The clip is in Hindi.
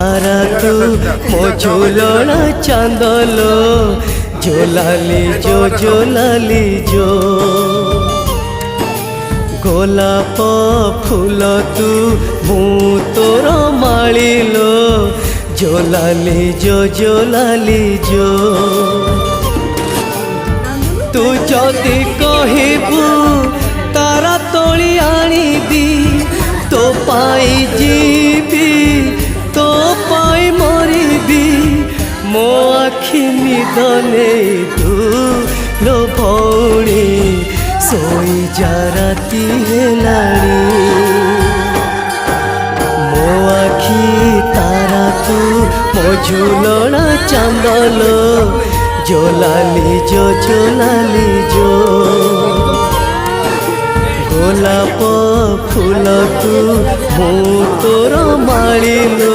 तारा तू मो झूलना चांदलो झोलाली जो गोलाप फूल तू मु तोर मालिलो झोलाली जो तू जदि कहबू तारा तोली आनीबी तो पाई जीबी तो पाई मरीबी मो आखि निद नहीं तू लो भौणी सोई जा राती हेलाणी मो आखि तारा तू मो झूलना चांदलो झोलाली जो गोलाप फूल तू मु तोर मालिलो